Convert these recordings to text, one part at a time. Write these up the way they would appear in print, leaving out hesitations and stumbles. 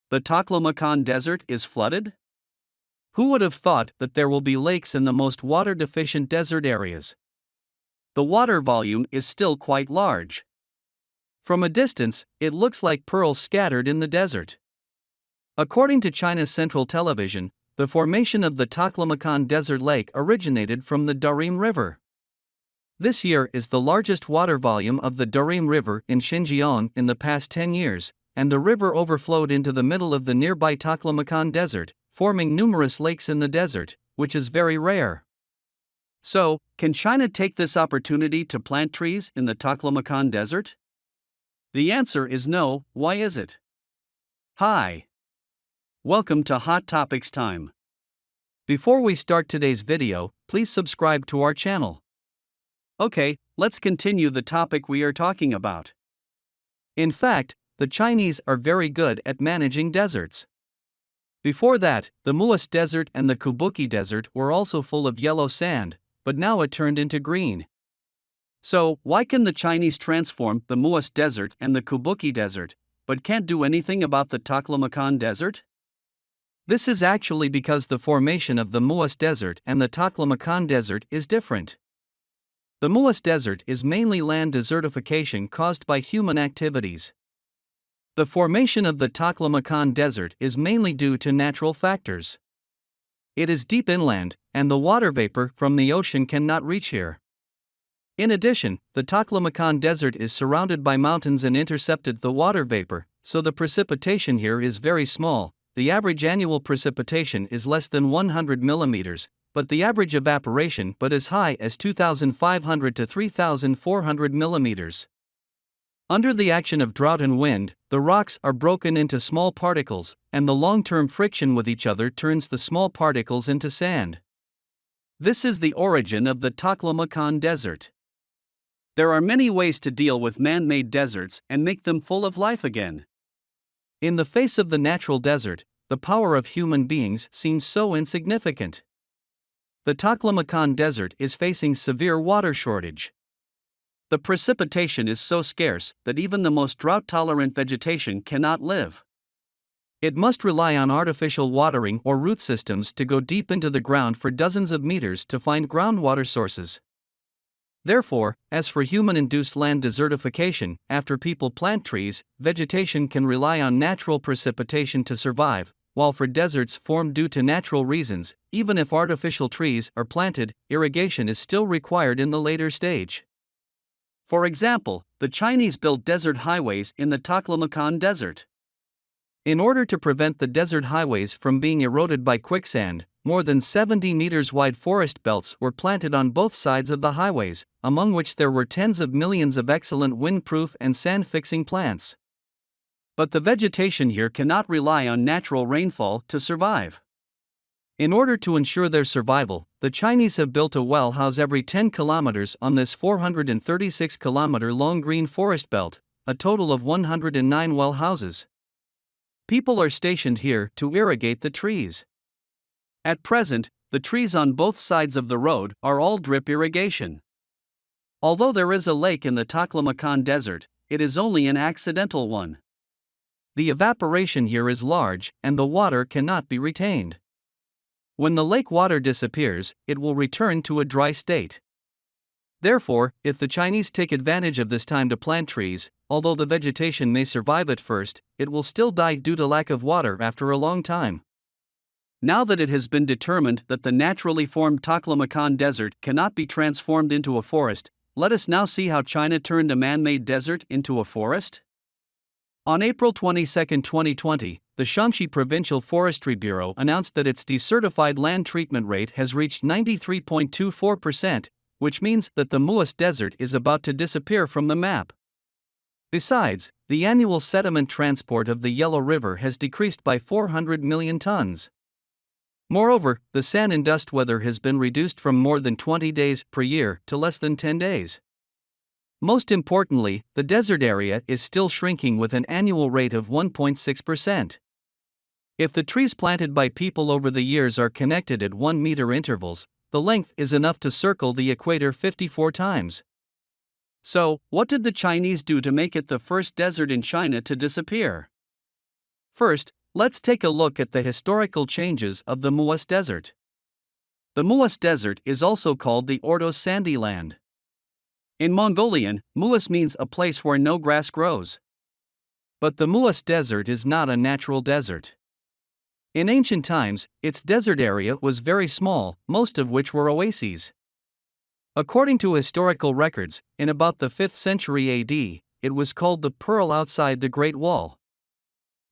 The Taklamakan Desert is flooded? Who would have thought that there will be lakes in the most water-deficient desert areas? The water volume is still quite large. From a distance, it looks like pearls scattered in the desert. According to China's Central Television, the formation of the Taklamakan Desert Lake originated from the Tarim River. This year is the largest water volume of the Tarim River in Xinjiang in the past 10 years, and the river overflowed into the middle of the nearby Taklamakan Desert, forming numerous lakes in the desert, which is very rare. So, can China take this opportunity to plant trees in the Taklamakan Desert? The answer is no. Why is it? Hi. Welcome to Hot Topics Time. Before we start today's video, please subscribe to our channel. Okay, let's continue the topic we are talking about. In fact, the Chinese are very good at managing deserts. Before that, the Muas Desert and the Kubuki Desert were also full of yellow sand, but now it turned into green. So, why can the Chinese transform the Muas Desert and the Kubuki Desert, but can't do anything about the Taklamakan Desert? This is actually because the formation of the Muas Desert and the Taklamakan Desert is different. The Muas Desert is mainly land desertification caused by human activities. The formation of the Taklamakan Desert is mainly due to natural factors. It is deep inland, and the water vapor from the ocean cannot reach here. In addition, the Taklamakan Desert is surrounded by mountains and intercepted the water vapor, so the precipitation here is very small. The average annual precipitation is less than 100 millimeters, but the average evaporation as high as 2,500 to 3,400 millimeters. Under the action of drought and wind, the rocks are broken into small particles, and the long-term friction with each other turns the small particles into sand. This is the origin of the Taklamakan Desert. There are many ways to deal with man-made deserts and make them full of life again. In the face of the natural desert, the power of human beings seems so insignificant. The Taklamakan Desert is facing severe water shortage. The precipitation is so scarce that even the most drought-tolerant vegetation cannot live. It must rely on artificial watering or root systems to go deep into the ground for dozens of meters to find groundwater sources. Therefore, as for human-induced land desertification, after people plant trees, vegetation can rely on natural precipitation to survive, while for deserts formed due to natural reasons, even if artificial trees are planted, irrigation is still required in the later stage. For example, the Chinese built desert highways in the Taklamakan Desert. In order to prevent the desert highways from being eroded by quicksand, more than 70 meters wide forest belts were planted on both sides of the highways, among which there were tens of millions of excellent windproof and sand-fixing plants. But the vegetation here cannot rely on natural rainfall to survive. In order to ensure their survival, the Chinese have built a well house every 10 kilometers on this 436-kilometer-long green forest belt, a total of 109 well houses. People are stationed here to irrigate the trees. At present, the trees on both sides of the road are all drip irrigation. Although there is a lake in the Taklamakan Desert, it is only an accidental one. The evaporation here is large, and the water cannot be retained. When the lake water disappears, it will return to a dry state. Therefore, if the Chinese take advantage of this time to plant trees, although the vegetation may survive at first, it will still die due to lack of water after a long time. Now that it has been determined that the naturally formed Taklamakan Desert cannot be transformed into a forest, let us now see how China turned a man-made desert into a forest. On April 22, 2020, the Shanxi Provincial Forestry Bureau announced that its desertified land treatment rate has reached 93.24%, which means that the Muas Desert is about to disappear from the map. Besides, the annual sediment transport of the Yellow River has decreased by 400 million tons. Moreover, the sand and dust weather has been reduced from more than 20 days per year to less than 10 days. Most importantly, the desert area is still shrinking with an annual rate of 1.6%. If the trees planted by people over the years are connected at 1 meter intervals, the length is enough to circle the equator 54 times. So, what did the Chinese do to make it the first desert in China to disappear? First, Let's take a look at the historical changes of the Muas Desert. The Muas Desert is also called the Ordos Sandy Land. In Mongolian, Muas means a place where no grass grows. But the Muas Desert is not a natural desert. In ancient times, its desert area was very small, most of which were oases. According to historical records, in about the 5th century AD, it was called the Pearl outside the Great Wall.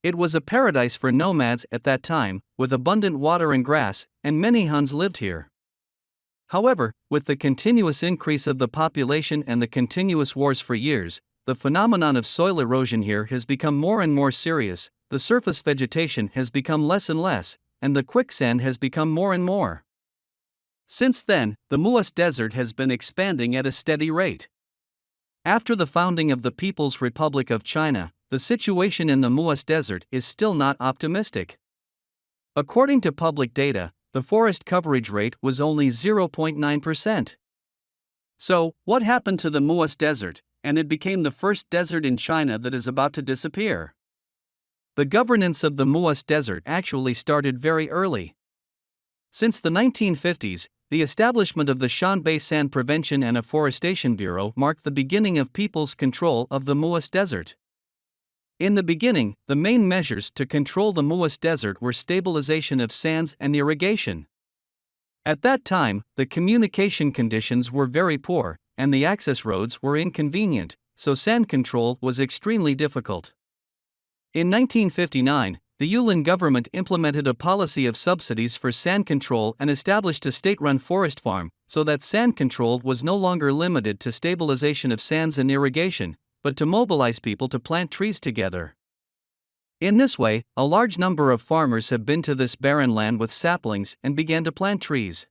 It was a paradise for nomads at that time, with abundant water and grass, and many Huns lived here. However, with the continuous increase of the population and the continuous wars for years, the phenomenon of soil erosion here has become more and more serious, the surface vegetation has become less and less, and the quicksand has become more and more. Since then, the Muas Desert has been expanding at a steady rate. After the founding of the People's Republic of China, the situation in the Muas Desert is still not optimistic. According to public data, the forest coverage rate was only 0.9%. So, what happened to the Muas Desert, and it became the first desert in China that is about to disappear? The governance of the Muas Desert actually started very early. Since the 1950s, the establishment of the Shanbei Sand Prevention and Afforestation Bureau marked the beginning of people's control of the Muas Desert. In the beginning, the main measures to control the Muas Desert were stabilization of sands and irrigation. At that time, the communication conditions were very poor, and the access roads were inconvenient, so sand control was extremely difficult. In 1959, the Yulin government implemented a policy of subsidies for sand control and established a state-run forest farm, so that sand control was no longer limited to stabilization of sands and irrigation, but to mobilize people to plant trees together. In this way, a large number of farmers have been to this barren land with saplings and began to plant trees.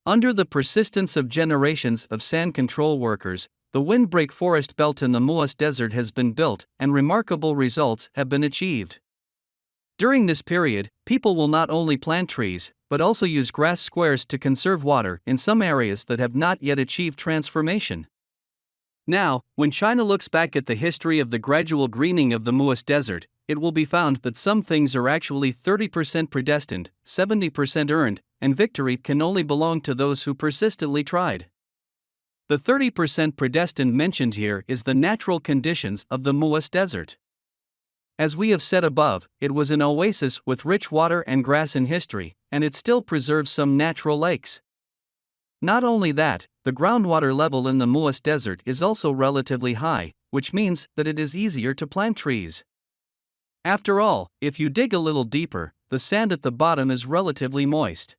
Under the persistence of generations of sand control workers, the windbreak forest belt in the Muas Desert has been built, and remarkable results have been achieved. During this period, people will not only plant trees, but also use grass squares to conserve water in some areas that have not yet achieved transformation. Now, when China looks back at the history of the gradual greening of the Muas Desert, it will be found that some things are actually 30% predestined, 70% earned, and victory can only belong to those who persistently tried. The 30% predestined mentioned here is the natural conditions of the Muas Desert. As we have said above, it was an oasis with rich water and grass in history, and it still preserves some natural lakes. Not only that, the groundwater level in the Muas Desert is also relatively high, which means that it is easier to plant trees. After all, if you dig a little deeper, the sand at the bottom is relatively moist.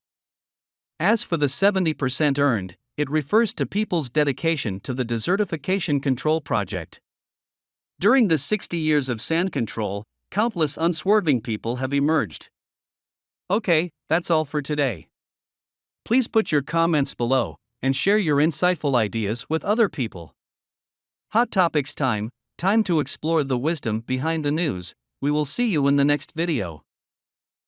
As for the 70% earned, it refers to people's dedication to the desertification control project. During the 60 years of sand control, countless unswerving people have emerged. Okay, that's all for today. Please put your comments below, and share your insightful ideas with other people. Hot Topics time to explore the wisdom behind the news. We will see you in the next video.